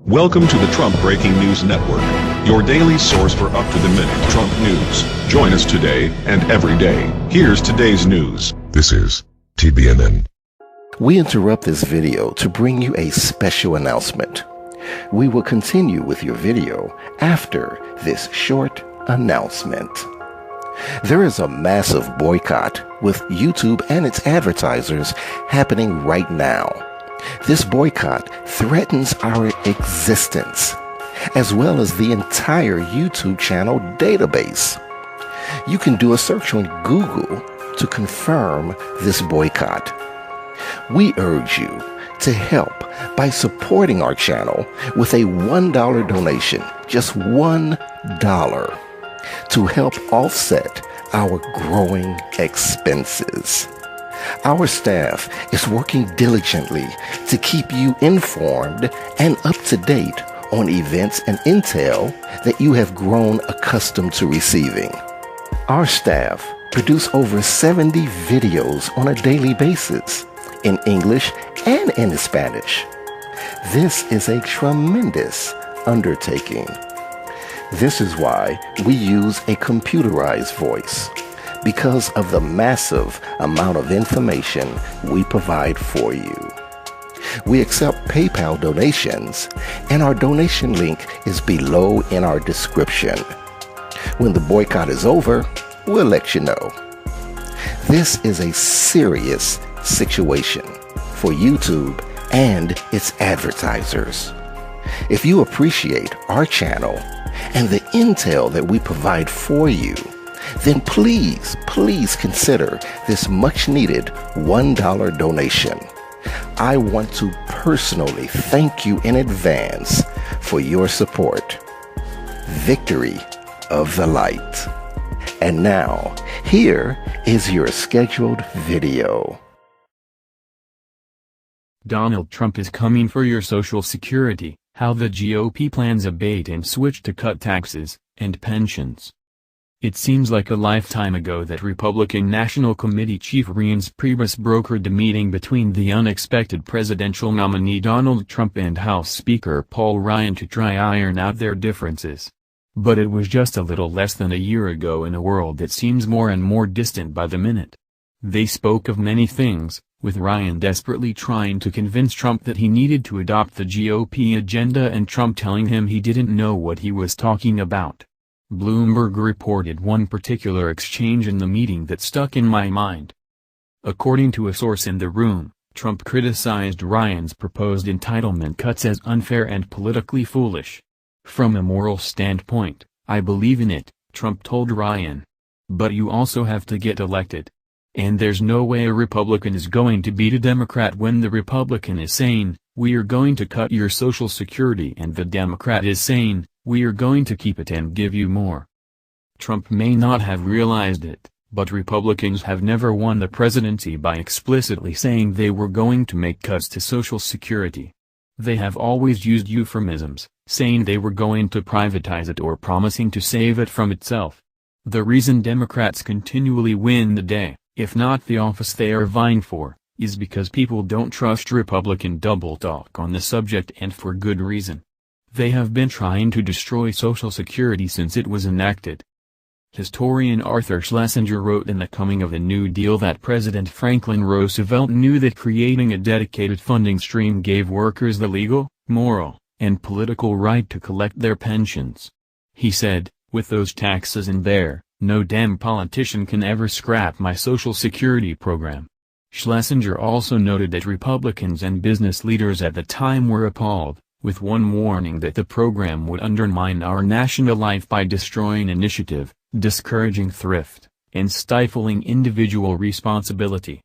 Welcome to the Trump Breaking News Network, your daily source for up-to-the-minute Trump news. Join us today and every day. Here's today's news. This is TBNN. We interrupt this video to bring you a special announcement. We will continue with your video after this short announcement. There is a massive boycott with YouTube and its advertisers happening right now. This boycott threatens our existence, as well as the entire YouTube channel database. You can do a search on Google to confirm this boycott. We urge you to help by supporting our channel with a $1 donation, just $1, to help offset our growing expenses. Our staff is working diligently to keep you informed and up to date on events and intel that you have grown accustomed to receiving. Our staff produce over 70 videos on a daily basis in English and in Spanish. This is a tremendous undertaking. This is why we use a computerized voice, because of the massive amount of information we provide for you. We accept PayPal donations, and our donation link is below in our description. When the boycott is over, we'll let you know. This is a serious situation for YouTube and its advertisers. If you appreciate our channel and the intel that we provide for you, then please consider this much needed $1 donation. I want to personally thank you in advance for your support. Victory of the light. And now, here is your scheduled video. Donald Trump is coming for your Social Security, how the GOP plans a bait and switch to cut taxes and pensions. It seems like a lifetime ago that Republican National Committee Chief Reince Priebus brokered a meeting between the unexpected presidential nominee Donald Trump and House Speaker Paul Ryan to try iron out their differences. But it was just a little less than a year ago in a world that seems more and more distant by the minute. They spoke of many things, with Ryan desperately trying to convince Trump that he needed to adopt the GOP agenda and Trump telling him he didn't know what he was talking about. Bloomberg reported one particular exchange in the meeting that stuck in my mind. According to a source in the room, Trump criticized Ryan's proposed entitlement cuts as unfair and politically foolish. From a moral standpoint, I believe in it, Trump told Ryan. But you also have to get elected. And there's no way a Republican is going to beat a Democrat when the Republican is saying, we are going to cut your Social Security, and the Democrat is saying, we are going to keep it and give you more. Trump may not have realized it, but Republicans have never won the presidency by explicitly saying they were going to make cuts to Social Security. They have always used euphemisms, saying they were going to privatize it or promising to save it from itself. The reason Democrats continually win the day, if not the office they are vying for, is because people don't trust Republican double talk on the subject, and for good reason. They have been trying to destroy Social Security since it was enacted. Historian Arthur Schlesinger wrote in The Coming of the New Deal that President Franklin Roosevelt knew that creating a dedicated funding stream gave workers the legal, moral, and political right to collect their pensions. He said, with those taxes in there, no damn politician can ever scrap my Social Security program. Schlesinger also noted that Republicans and business leaders at the time were appalled, with one warning that the program would undermine our national life by destroying initiative, discouraging thrift, and stifling individual responsibility.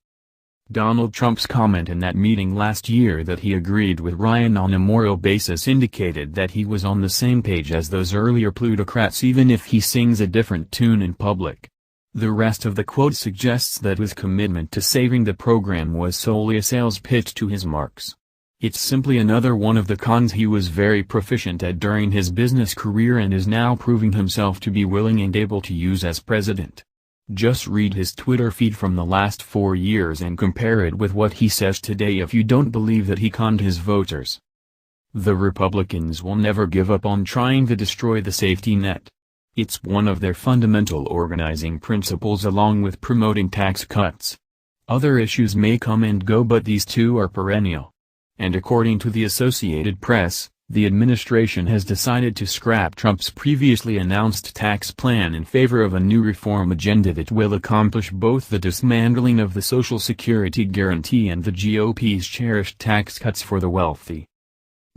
Donald Trump's comment in that meeting last year that he agreed with Ryan on a moral basis indicated that he was on the same page as those earlier plutocrats, even if he sings a different tune in public. The rest of the quote suggests that his commitment to saving the program was solely a sales pitch to his marks. It's simply another one of the cons he was very proficient at during his business career and is now proving himself to be willing and able to use as president. Just read his Twitter feed from the last 4 years and compare it with what he says today if you don't believe that he conned his voters. The Republicans will never give up on trying to destroy the safety net. It's one of their fundamental organizing principles along with promoting tax cuts. Other issues may come and go, but these two are perennial. And according to the Associated Press, the administration has decided to scrap Trump's previously announced tax plan in favor of a new reform agenda that will accomplish both the dismantling of the Social Security guarantee and the GOP's cherished tax cuts for the wealthy.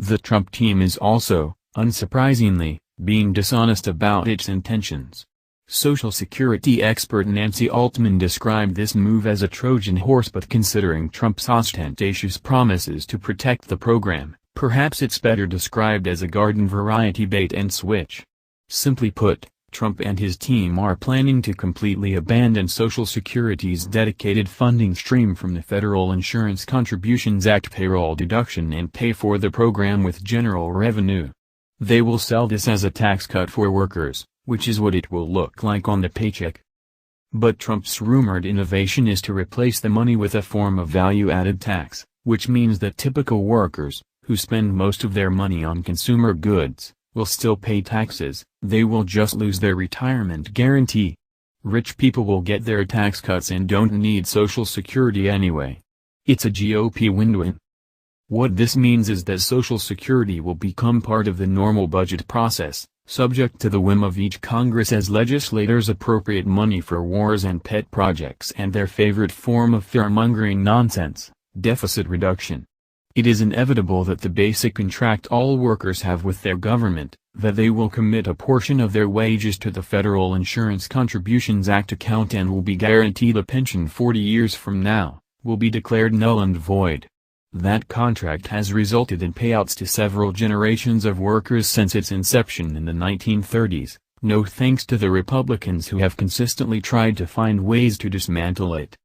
The Trump team is also, unsurprisingly, being dishonest about its intentions. Social Security expert Nancy Altman described this move as a Trojan horse, but considering Trump's ostentatious promises to protect the program, perhaps it's better described as a garden-variety bait-and-switch. Simply put, Trump and his team are planning to completely abandon Social Security's dedicated funding stream from the Federal Insurance Contributions Act payroll deduction and pay for the program with general revenue. They will sell this as a tax cut for workers, which is what it will look like on the paycheck. But Trump's rumored innovation is to replace the money with a form of value-added tax, which means that typical workers, who spend most of their money on consumer goods, will still pay taxes. They will just lose their retirement guarantee. Rich people will get their tax cuts and don't need Social Security anyway. It's a GOP win-win. What this means is that Social Security will become part of the normal budget process, subject to the whim of each Congress as legislators appropriate money for wars and pet projects and their favorite form of fear-mongering nonsense, deficit reduction. It is inevitable that the basic contract all workers have with their government, that they will commit a portion of their wages to the Federal Insurance Contributions Act account and will be guaranteed a pension 40 years from now, will be declared null and void. That contract has resulted in payouts to several generations of workers since its inception in the 1930s, no thanks to the Republicans who have consistently tried to find ways to dismantle it.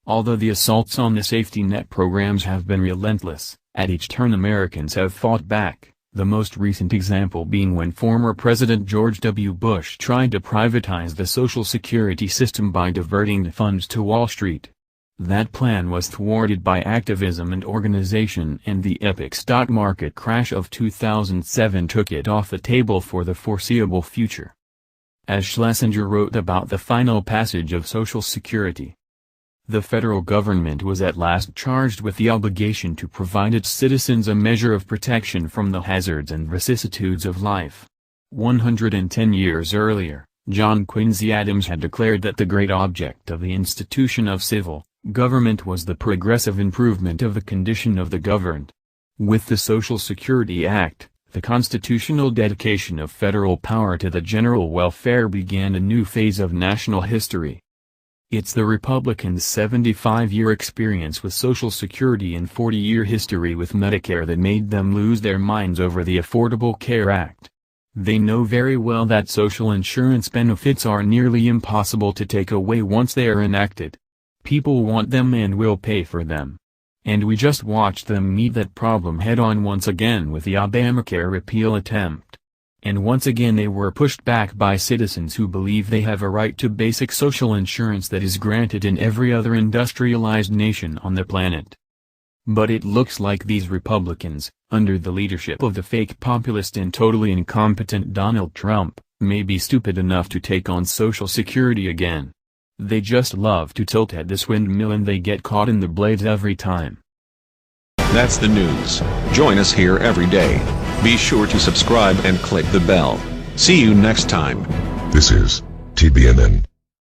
Although the assaults on the safety net programs have been relentless, at each turn Americans have fought back, the most recent example being when former President George W. Bush tried to privatize the Social Security system by diverting the funds to Wall Street. That plan was thwarted by activism and organization, and the epic stock market crash of 2007 took it off the table for the foreseeable future. As Schlesinger wrote about the final passage of Social Security, the federal government was at last charged with the obligation to provide its citizens a measure of protection from the hazards and vicissitudes of life. 110 years earlier, John Quincy Adams had declared that the great object of the institution of civil government was the progressive improvement of the condition of the governed. With the Social Security Act, the constitutional dedication of federal power to the general welfare began a new phase of national history. It's the Republicans' 75-year experience with Social Security and 40-year history with Medicare that made them lose their minds over the Affordable Care Act. They know very well that social insurance benefits are nearly impossible to take away once they are enacted. People want them and will pay for them. And we just watched them meet that problem head-on once again with the Obamacare repeal attempt. And once again they were pushed back by citizens who believe they have a right to basic social insurance that is granted in every other industrialized nation on the planet. But it looks like these Republicans, under the leadership of the fake populist and totally incompetent Donald Trump, may be stupid enough to take on Social Security again. They just love to tilt at this windmill and they get caught in the blades every time. That's the news. Join us here every day. Be sure to subscribe and click the bell. See you next time. This is TBNN.